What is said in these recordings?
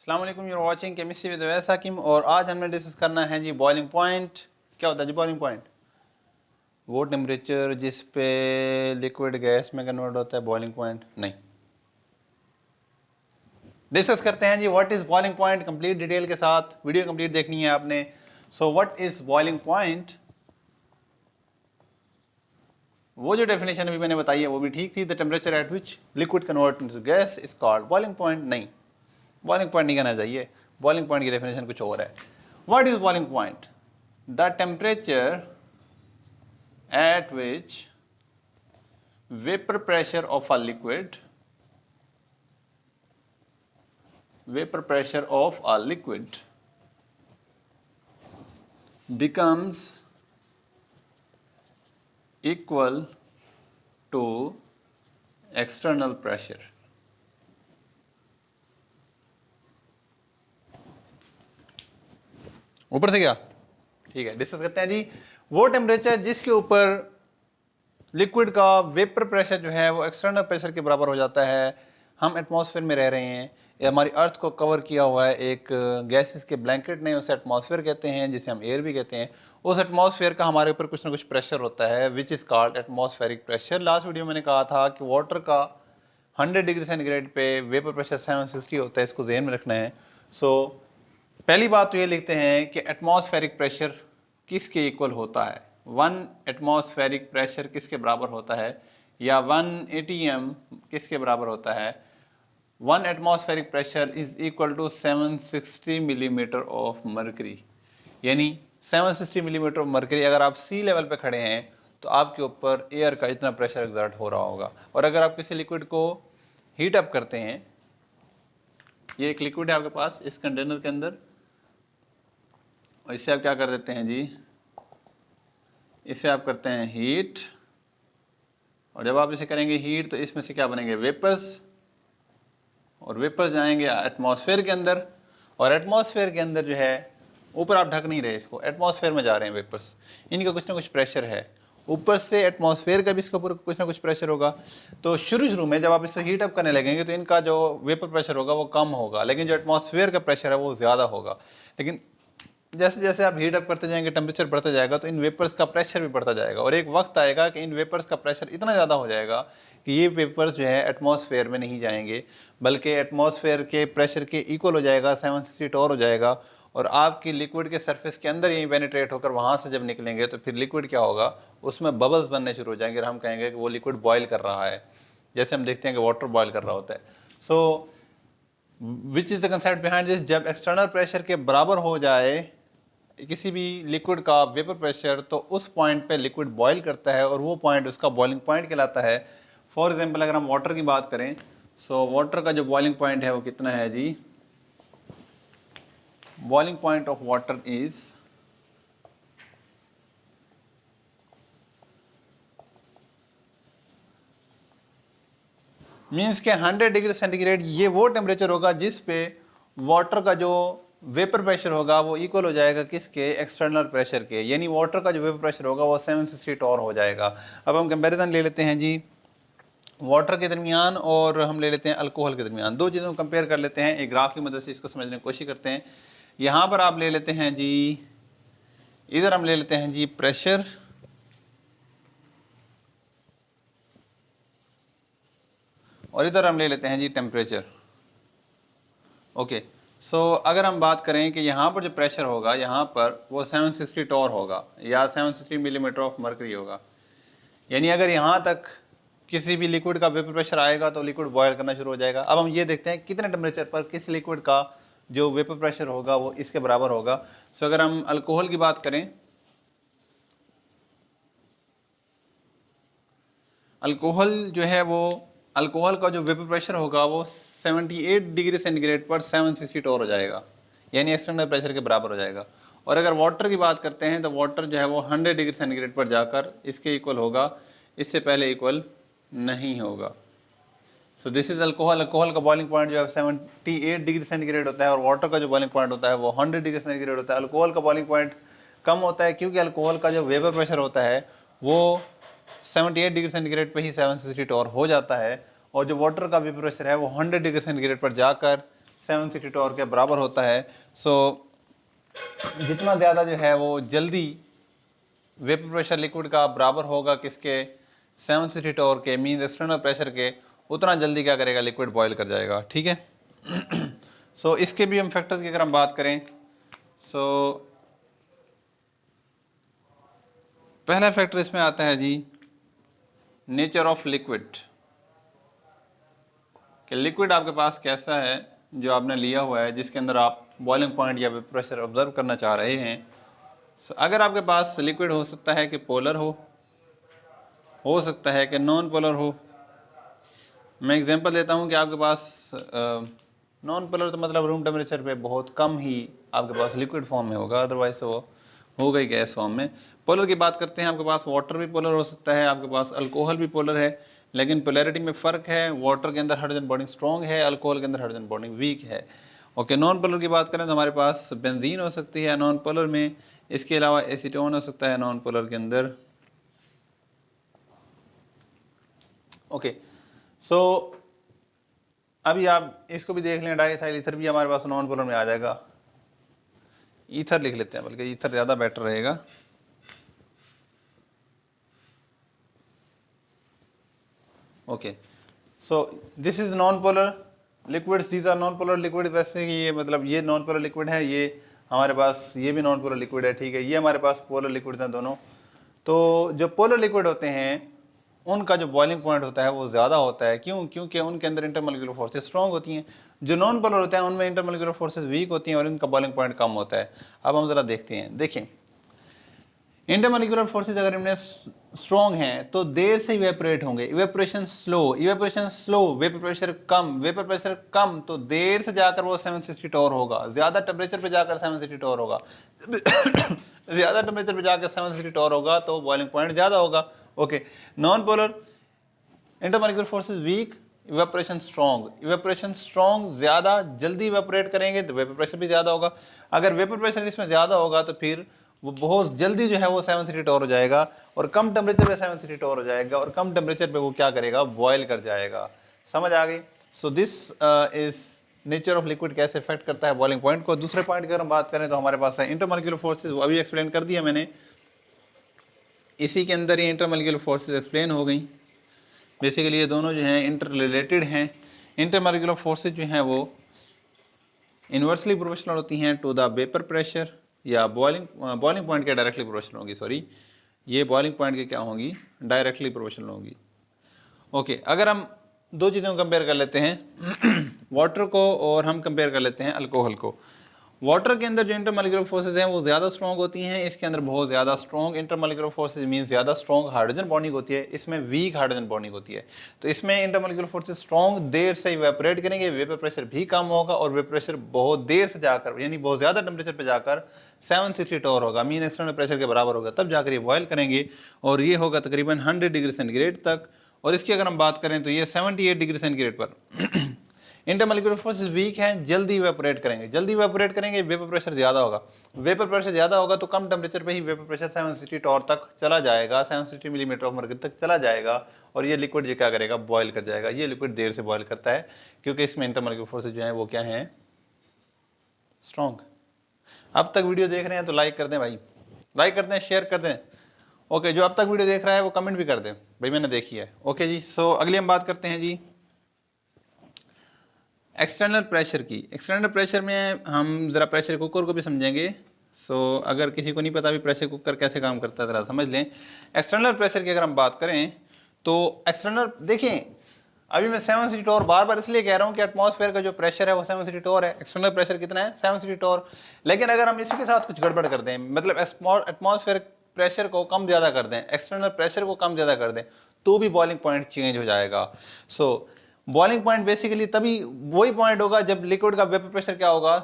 अस्सलाम वालेकुम, you are watching chemistry with Awais Hakim. और आज हमने डिस्कस करना है जी बॉइलिंग पॉइंट। क्या होता है जी बॉइलिंग पॉइंट? वो टेम्परेचर जिस पे लिक्विड गैस में कन्वर्ट होता है, बॉइलिंग पॉइंट नहीं। डिस्कस करते हैं जी what is boiling point complete detail के साथ। वीडियो कंप्लीट देखनी है आपने। So what is boiling point? वो जो डेफिनेशन अभी मैंने बताई है वो भी ठीक थी। The temperature at which liquid convert into gas is called boiling point. नहीं, बॉइलिंग पॉइंट नहीं कहना चाहिए। बॉइलिंग पॉइंट की डेफिनेशन कुछ और है। What is boiling point? The temperature at which vapor pressure of a liquid becomes equal to external pressure। ऊपर से क्या? ठीक है, डिस्कस करते हैं जी। वो टेम्परेचर जिसके ऊपर लिक्विड का वेपर प्रेशर जो है वो एक्सटर्नल प्रेशर के बराबर हो जाता है। हम एटमॉस्फेयर में रह रहे हैं, ये हमारी अर्थ को कवर किया हुआ है एक गैसेस के ब्लैंकेट ने, उसे एटमॉस्फेयर कहते हैं, जिसे हम एयर भी कहते हैं। उस एटमॉस्फेयर का हमारे ऊपर कुछ ना कुछ प्रेशर होता है which is called atmospheric pressure. Last video मैंने कहा था कि वाटर का 100 डिग्री सेंटीग्रेड पे वेपर प्रेशर 760 होता है, इसको ध्यान में रखना है। सो पहली बात तो ये लिखते हैं कि एटमॉस्फेरिक प्रेशर किसके इक्वल होता है। 1 एटमॉस्फेरिक प्रेशर किसके बराबर होता है, या 1 एटीएम किसके बराबर होता है? 1 atmospheric pressure is equal to 760 millimetre of mercury. यानी 760 मिलीमीटर ऑफ मर्करी। अगर आप सी लेवल पे खड़े हैं तो आपके ऊपर एयर का इतना प्रेशर एक्सर्ट हो रहा होगा। और अगर आप किसी लिक्विड को हीट अप करते हैं, ये एक लिक्विड है आपके पास इस कंटेनर के अंदर, और इससे आप क्या कर देते हैं जी, इसे आप करते हैं हीट। और जब आप इसे करेंगे हीट तो इसमें से क्या बनेंगे? वेपर्स। और वेपर्स जाएंगे एटमॉस्फेयर के अंदर, और एटमॉस्फेयर के अंदर जो है, ऊपर आप ढक नहीं रहे इसको, एटमॉस्फेयर में जा रहे हैं वेपर्स। इनका कुछ ना कुछ प्रेशर है ऊपर से, एटमॉस्फेयर का भी इसके ऊपर कुछ ना कुछ प्रेशर होगा। तो शुरू में जब आप इससे हीट अप करने लगेंगे तो इनका जो वेपर प्रेशर होगा वो कम होगा, लेकिन जो एटमॉस्फेयर का प्रेशर है वो ज़्यादा होगा। लेकिन जैसे जैसे आप हीट अप करते जाएंगे, टेम्परेचर बढ़ता जाएगा, तो इन वेपर्स का प्रेशर भी बढ़ता जाएगा। और एक वक्त आएगा कि इन वेपर्स का प्रेशर इतना ज़्यादा हो जाएगा कि ये वेपर्स जो है एटमॉस्फेयर में नहीं जाएंगे, बल्कि एटमॉस्फेयर के प्रेशर के इक्वल हो जाएगा, 760 टॉर हो जाएगा। और आपकी लिक्विड के सरफेस के अंदर यही पेनिट्रेट होकर वहाँ से जब निकलेंगे तो फिर लिक्विड क्या होगा, उसमें बबल्स बनने शुरू हो जाएंगे, और हम कहेंगे कि वो लिक्विड बॉयल कर रहा है, जैसे हम देखते हैं कि वाटर बॉयल कर रहा होता है। So which is the concept behind this? जब एक्सटर्नल प्रेशर के बराबर हो जाए किसी भी लिक्विड का वेपर प्रेशर, तो उस पॉइंट पे लिक्विड बॉयल करता है, और वो पॉइंट उसका बॉइलिंग पॉइंट कहलाता है। फॉर एग्जांपल अगर हम वाटर की बात करें, सो वाटर का जो बॉइलिंग पॉइंट है वो कितना है जी? Boiling point of water is means के 100 डिग्री सेंटीग्रेड ये वो टेम्परेचर होगा जिस पे वाटर का जो वेपर प्रेशर होगा वो इक्वल हो जाएगा किसके? एक्सटर्नल प्रेशर के। यानी वाटर का जो वेपर प्रेशर होगा वो 760 टॉर हो जाएगा। अब हम कंपैरिजन ले लेते हैं जी वाटर के दरमियान, और हम ले लेते हैं अल्कोहल के दरमियान। दो चीज़ों को कंपेयर कर लेते हैं, एक ग्राफ की मदद से इसको समझने की कोशिश करते हैं। यहाँ पर आप ले लेते हैं जी, इधर हम ले लेते हैं जी प्रेशर, और इधर हम ले लेते हैं जी टेम्परेचर। ओके, सो अगर हम बात करें कि यहाँ पर जो प्रेशर होगा यहाँ पर वो 760 टॉर होगा, या 760 मिलीमीटर ऑफ मर्करी होगा। यानी अगर यहाँ तक किसी भी लिक्विड का वेपर प्रेशर आएगा तो लिक्विड बॉयल करना शुरू हो जाएगा। अब हम ये देखते हैं कितने टेम्परेचर पर किस लिक्विड का जो वेपर प्रेशर होगा वो इसके बराबर होगा। सो अगर हम अल्कोहल की बात करें, अल्कोहल जो है वो, अल्कोहल का जो वेपर प्रेशर होगा वो 78 डिग्री सेंटीग्रेड पर 760 टॉर हो जाएगा, यानी एक्सटर्नल प्रेशर के बराबर हो जाएगा। और अगर वाटर की बात करते हैं तो वाटर जो है वो 100 डिग्री सेंटीग्रेड पर जाकर इसके इक्वल होगा, इससे पहले इक्वल नहीं होगा। सो दिस इज अल्कोहल। अल्कोहल का बॉइलिंग पॉइंट जो है 78 डिग्री सेंटीग्रेड होता है, और वाटर का जो बॉइलिंग पॉइंट होता है वो 100 डिग्री सेंटीग्रेड होता है। अल्कोहल का बॉइलिंग पॉइंट कम होता है क्योंकि अल्कोहल का जो वेपर प्रेशर होता है वो 78 डिग्री सेंटीग्रेड पे ही 760 टॉर हो जाता है, और जो वाटर का वेपर प्रेशर है वो 100 डिग्री सेंटीग्रेड पर जाकर 760 टोर के बराबर होता है। सो जितना ज़्यादा जो है वो जल्दी वेपर प्रेशर लिक्विड का बराबर होगा किसके, 760 टोर के, मीन एक्सटर्नल प्रेशर के, उतना जल्दी क्या करेगा, लिक्विड बॉयल कर जाएगा। ठीक है। सो इसके भी हम फैक्टर्स की अगर हम बात करें, सो पहला फैक्टर इसमें आता है जी नेचर ऑफ लिक्विड, कि लिक्विड आपके पास कैसा है जो आपने लिया हुआ है, जिसके अंदर आप बॉइलिंग पॉइंट या वेपर प्रेशर ऑब्जर्व करना चाह रहे हैं। सो अगर आपके पास लिक्विड हो सकता है कि पोलर हो सकता है कि नॉन पोलर हो। मैं एग्जांपल देता हूं कि आपके पास नॉन पोलर तो मतलब रूम टेम्परेचर पे बहुत कम ही आपके पास लिक्विड फॉर्म में होगा, अदरवाइज तो वो हो गई गैस फॉर्म में। पोलर की बात करते हैं, आपके पास वाटर भी पोलर हो सकता है, आपके पास अल्कोहल भी पोलर है, लेकिन पोलैरिटी में फ़र्क है। वाटर के अंदर हाइड्रोजन बॉन्डिंग स्ट्रॉन्ग है, अल्कोहल के अंदर हाइड्रोजन बॉन्डिंग वीक है। ओके, नॉन पोलर की बात करें तो हमारे पास बेंजीन हो सकती है नॉन पोलर में, इसके अलावा एसीटोन हो सकता है नॉन पोलर के अंदर। ओके, सो अभी आप इसको भी देख लें, डाइथाइल ईथर भी हमारे पास नॉन पोलर में आ जाएगा। ईथर लिख लेते हैं, बल्कि ईथर ज़्यादा बेटर रहेगा। Okay, so this is non polar liquids, these are non polar liquid. वैसे कि ये मतलब ये नॉन पोलर लिक्विड है, ये हमारे पास ये भी नॉन पोलर लिक्विड है। ठीक है, ये हमारे पास पोलर लिक्विड्स हैं दोनों। तो जो पोलर लिक्विड होते हैं उनका जो बॉइलिंग पॉइंट होता है वो ज़्यादा होता है। क्यों? क्योंकि उनके अंदर इंटरमोलिकुलर फोर्सेस स्ट्रॉन्ग होती हैं। जो नॉन पोलर होते हैं उनमें इंटरमोलिकुलर फोर्सेस वीक होती हैं और इनका बॉइलिंग पॉइंट कम होता है। अब हम ज़रा देखते हैं, देखें इंटरमोलिकुलर फोर्सेस अगर इनमें स्ट्रॉन्ग हैं तो देर से इवेपोरेट होंगे, इवेपोरेशन स्लो, वेपर प्रेशर कम, तो देर से जाकर वो 760 टोर होगा, ज़्यादा टेम्परेचर पे जाकर 760 टोर होगा। ज़्यादा टेम्परेचर पे जाकर 760 टोर होगा तो बॉइलिंग पॉइंट ज़्यादा होगा। Okay, non polar intermolecular forces weak, evaporation strong, ज़्यादा जल्दी इवेपोरेट करेंगे तो वेपर प्रेशर भी ज़्यादा होगा। अगर वेपर प्रेशर इसमें ज़्यादा होगा तो फिर वो बहुत जल्दी जो है वो 760 टोर हो जाएगा, और कम टेम्परेचर पे 760 टोर हो जाएगा, और कम टेम्परेचर पे वो क्या करेगा, बॉयल कर जाएगा। समझ आ गई? सो this is nature of liquid कैसे इफेक्ट करता है बॉइलिंग पॉइंट को। दूसरे पॉइंट की अगर हम बात करें तो हमारे पास है इंटरमोलिकुलर फोर्सेज, वो अभी एक्सप्लेन कर दिया मैंने, इसी के अंदर ही इंटरमोलिकुलर फोर्सेज एक्सप्लेन हो गई। बेसिकली ये दोनों जो हैं इंटर रिलेटेड हैं। इंटरमोलिकुलर फोर्सेज जो हैं वो इन्वर्सली प्रोपोर्शनल होती हैं टू द वेपर प्रेशर, या बॉइलिंग पॉइंट के डायरेक्टली प्रोपोर्शनल होंगी, सॉरी ये बॉइलिंग पॉइंट के क्या होंगी, डायरेक्टली प्रोपोर्शनल होंगी। ओके, अगर हम दो चीज़ों को कंपेयर कर लेते हैं वाटर को और हम कंपेयर कर लेते हैं अल्कोहल को। वाटर के अंदर जो इंटरमोलिकुलर फोर्सेज हैं वो ज़्यादा स्ट्रॉन्ग होती हैं, इसके अंदर बहुत ज़्यादा स्ट्रॉन्ग इंटरमोलिकुलर फोर्सेज मीन ज़्यादा स्ट्रॉन्ग हाइड्रोजन बॉन्डिंग होती है, इसमें वीक हाइड्रोजन बॉन्डिंग होती है। तो इसमें इंटरमोलिकुलर फोर्सेज स्ट्रॉन्ग, देर से इवेपोरेट करेंगे, वेपर प्रेशर भी कम होगा, और वेपर प्रेशर बहुत देर से जाकर यानी बहुत ज़्यादा टेम्परेचर पर जाकर 760 टोर होगा, मीन एक्सटर्नल प्रेशर के बराबर होगा, तब जाकर ये बॉयल करेंगे, और ये होगा तकरीबन 100 डिग्री सेंटीग्रेड तक। और इसकी अगर हम बात करें तो ये 78 डिग्री सेंटीग्रेड पर इंटरमोलिकुलर फोर्सेस वीक हैं, जल्दी इवेपोरेट करेंगे, वेपर प्रेशर ज़्यादा होगा, तो कम टेम्परेचर पे ही वेपर प्रेशर 760 टोर तक चला जाएगा, 760 मिलीमीटर ऑफ मर्क्यूरी तक चला जाएगा, और ये लिक्विड जो क्या करेगा, बॉयल कर जाएगा। ये लिक्विड देर से बॉयल करता है क्योंकि इसमें इंटरमोलिकुलर फोर्सेस जो हैं वो क्या हैं, स्ट्रॉन्ग। अब तक वीडियो देख रहे हैं तो लाइक कर दें भाई, लाइक कर दें, शेयर कर दें। ओके, जो अब तक वीडियो देख रहा है वो कमेंट भी कर दें भाई मैंने देखी है। ओके जी, सो अगली हम बात करते हैं जी एक्सटर्नल प्रेशर की। एक्सटर्नल प्रेशर में हम ज़रा प्रेशर कुकर को भी समझेंगे। सो अगर किसी को नहीं पता भी प्रेशर कुकर कैसे काम करता है ज़रा समझ लें। एक्सटर्नल प्रेशर की अगर हम बात करें तो एक्सटर्नल देखें, अभी मैं 760 टोर बार बार इसलिए कह रहा हूँ कि एटमॉस्फेयर का जो प्रेशर है वो 760 टोर है, एक्सटर्नल प्रेशर कितना है, 760 टोर। लेकिन अगर हम इसी के साथ कुछ गड़बड़ कर दें, मतलब एटमॉस्फेयर प्रेशर को कम ज़्यादा कर दें, एक्सटर्नल प्रेशर को कम ज़्यादा कर दें, तो भी बॉइलिंग पॉइंट चेंज हो जाएगा। सो बॉइलिंग पॉइंट बेसिकली तभी वही पॉइंट होगा जब लिक्विड का वेपर प्रेशर क्या होगा,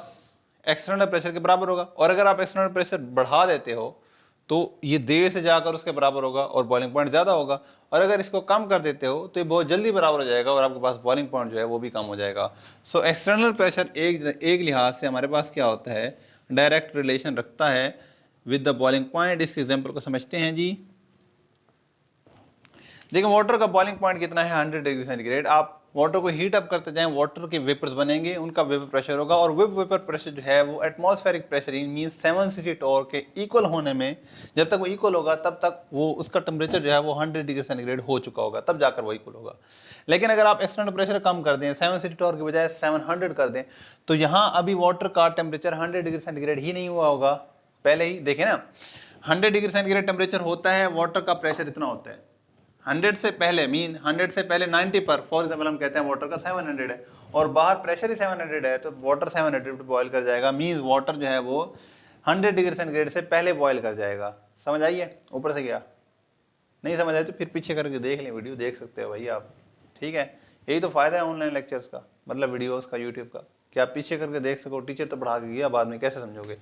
एक्सटर्नल प्रेशर के बराबर होगा। और अगर आप एक्सटर्नल प्रेशर बढ़ा देते हो तो ये देर से जाकर उसके बराबर होगा और बॉइलिंग पॉइंट ज़्यादा होगा, और अगर इसको कम कर देते हो तो ये बहुत जल्दी बराबर हो जाएगा और आपके पास बॉइलिंग पॉइंट जो है वो भी कम हो जाएगा। सो एक्सटर्नल प्रेशर एक लिहाज से हमारे पास क्या होता है, डायरेक्ट रिलेशन रखता है विद द बॉइलिंग पॉइंट। इस एग्जाम्पल को समझते हैं जी। देखिए वाटर का बॉइलिंग पॉइंट कितना है, 100 डिग्री सेंटीग्रेड। आप वाटर को हीट अप करते जाएं, वाटर के वेपर्स बनेंगे, उनका वेपर प्रेशर होगा, और वेपर प्रेशर जो है वो एटमॉस्फेरिक प्रेशर मीन 760 टॉर के इक्वल होने में, जब तक वो इक्वल होगा तब तक वो उसका टेम्परेचर जो है वो 100 डिग्री सेंटीग्रेड हो चुका होगा, तब जाकर वो इक्वल होगा। लेकिन अगर आप एक्सटर्नल प्रेशर कम कर दें, 760 टॉर की बजाय 700 कर दें, तो यहाँ अभी वाटर का टेम्परेचर 100 डिग्री सेंटीग्रेड ही नहीं हुआ होगा। पहले ही देखें ना, 100 डिग्री सेंटीग्रेड टेम्परेचर होता है, वाटर का प्रेशर इतना होता है। 100 से पहले मीन 100 से पहले 90 पर फॉर एग्जाम्पल हम कहते हैं वाटर का 700 है, और बाहर प्रेशर ही 700 है, तो वाटर 700 पे बॉयल कर जाएगा, मीन्स वाटर जो है वो 100 डिग्री सेंटीग्रेड से पहले बॉयल कर जाएगा। समझ आइए ऊपर से गया? नहीं समझ आए तो फिर पीछे करके देख लें, वीडियो देख सकते हो भाई आप, ठीक है। यही तो फायदा है ऑनलाइन लेक्चर्स का, मतलब वीडियोस का, यूट्यूब का, कि आप पीछे करके देख सको। टीचर तो पढ़ा के गया, बाद में कैसे समझोगे।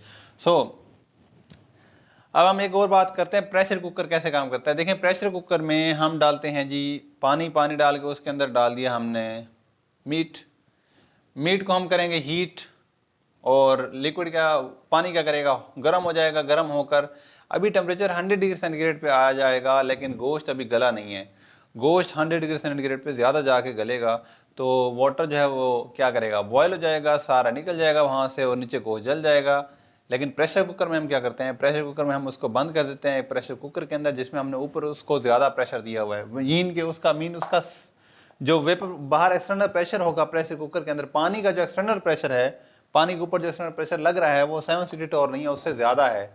अब हम एक और बात करते हैं, प्रेशर कुकर कैसे काम करता है। देखें, प्रेशर कुकर में हम डालते हैं जी पानी डाल के उसके अंदर डाल दिया हमने मीट को हम करेंगे हीट, और लिक्विड का पानी क्या करेगा, गर्म हो जाएगा। गर्म होकर अभी टेम्परेचर 100 डिग्री सेंटीग्रेड पे आ जाएगा, लेकिन गोश्त अभी गला नहीं है। गोश्त 100 डिग्री सेंटीग्रेड पे ज़्यादा जाके गलेगा, तो वाटर जो है वो क्या करेगा, बॉयल हो जाएगा, सारा निकल जाएगा वहाँ से और नीचे गोश्त जल जाएगा। लेकिन प्रेशर कुकर में हम क्या करते हैं, प्रेशर कुकर में हम उसको बंद कर देते हैं, प्रेशर कुकर के अंदर जिसमें हमने ऊपर उसको ज़्यादा प्रेशर दिया हुआ है, यीन के उसका मीन उसका जो वेपर बाहर एक्सटर्नल प्रेशर होगा प्रेशर कुकर के अंदर, पानी का जो एक्सटर्नल प्रेशर है, पानी के ऊपर जो एक्सटर्नल प्रेशर लग रहा है वो 760 टॉर नहीं है, उससे ज़्यादा है।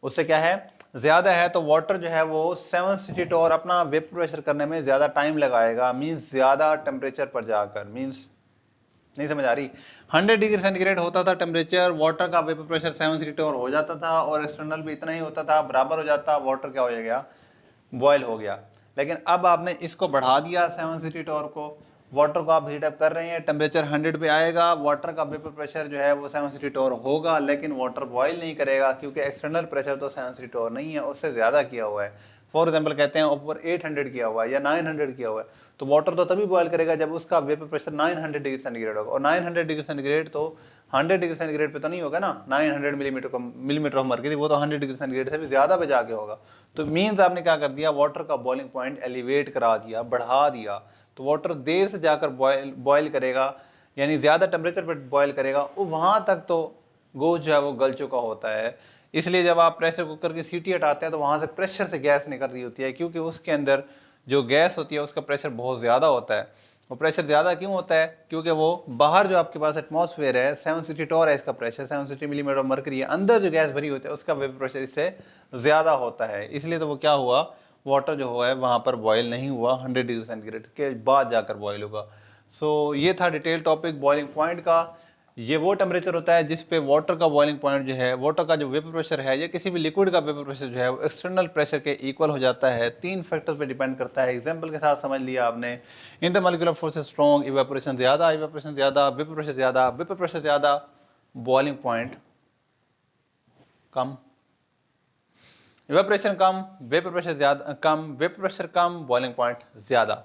उससे क्या है, ज़्यादा है, तो वाटर जो है वो 760 टॉर अपना वेपर प्रेशर करने में ज़्यादा टाइम लगाएगा, मीन्स ज़्यादा टेम्परेचर पर जाकर। मीन्स नहीं समझ आ रही? 100 डिग्री सेंटीग्रेड होता था टेम्परेचर, वाटर का वेपर प्रेशर 760 टॉर हो जाता था, और एक्सटर्नल भी इतना ही होता था, बराबर हो जाता, वाटर क्या हो गया, बॉयल हो गया। लेकिन अब आपने इसको बढ़ा दिया 760 टॉर को, वाटर को आप हीटअप कर रहे हैं, टेम्परेचर 100 पे आएगा, वाटर का वेपर प्रेशर जो है वो 760 टॉर होगा, लेकिन वाटर बॉयल नहीं करेगा, क्योंकि एक्सटर्नल प्रेशर तो 760 टॉर नहीं है, उससे ज़्यादा किया हुआ है। फॉर एग्जाम्पल कहते हैं ऊपर 800 किया हुआ है या 900 किया हुआ है, तो वाटर तो तभी बॉयल करेगा जब उसका वेपर प्रेशर 900 डिग्री सेंटीग्रेड होगा, और 900 डिग्री सेंटीग्रेड तो 100 डिग्री सेंटीग्रेड पे तो नहीं होगा ना, 900 मिलीमीटर ऑफ मर्क्यूरी, वो तो 100 डिग्री सेंटीग्रेड से भी ज़्यादा पे जाके होगा। तो मीन्स आपने क्या कर दिया, वाटर का बॉइलिंग पॉइंट एलिवेट करा दिया, बढ़ा दिया, तो वाटर देर से जाकर बॉयल करेगा, यानी ज़्यादा टेम्परेचर पर बॉयल करेगा, वो वहाँ तक तो गोश्त जो है वो गल चुका होता है। इसलिए जब आप प्रेशर कुकर की सीटी हटाते हैं तो वहाँ से प्रेशर से गैस निकल रही होती है, क्योंकि उसके अंदर जो गैस होती है उसका प्रेशर बहुत ज़्यादा होता है। वो प्रेशर ज़्यादा क्यों होता है, क्योंकि वो बाहर जो आपके पास एटमॉस्फेयर है 760 टॉर है, इसका प्रेशर 760 मिलीमीटर ऑफ मर्करी है, अंदर जो गैस भरी होती है उसका वेपर प्रेशर इससे ज़्यादा होता है। इसलिए तो वो क्या हुआ, वाटर जो हुआ है वहाँ पर बॉयल नहीं हुआ, 100 डिग्री सेंटीग्रेड के बाद जाकर बॉयल होगा। सो ये था डिटेल टॉपिक बॉइलिंग पॉइंट का। ये वो टेम्परेचर होता है जिस पे वाटर का बॉइलिंग पॉइंट जो है, वाटर का जो वेपर प्रेशर है या किसी भी लिक्विड का वेपर प्रेशर जो है वो एक्सटर्नल प्रेशर के इक्वल हो जाता है। 3 फैक्टर्स पे डिपेंड करता है। एग्जांपल के साथ समझ लिया आपने, इंटरमॉलिक्यूलर फोर्सेस स्ट्रॉन्ग, इवेपोरेशन ज़्यादा, वेपर प्रेशर ज़्यादा, बॉइलिंग पॉइंट कम, इवेपोरेशन कम, वेपर प्रेशर ज़्यादा कम, वेपर प्रेशर कम, बॉइलिंग पॉइंट ज़्यादा।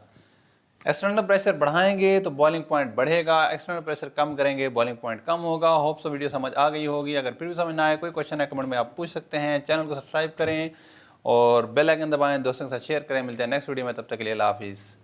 एक्सटर्नल प्रेशर बढ़ाएंगे तो बॉइलिंग पॉइंट बढ़ेगा, एक्सटर्नल प्रेशर कम करेंगे बॉइलिंग पॉइंट कम होगा। होप सो वीडियो समझ आ गई होगी। अगर फिर भी समझ ना आए, कोई क्वेश्चन है कमेंट में आप पूछ सकते हैं। चैनल को सब्सक्राइब करें और बेल आइकन दबाएं, दोस्तों के साथ शेयर करें। मिलते हैं नेक्स्ट वीडियो में, तब तक के लिए अल्लाह हाफिज़।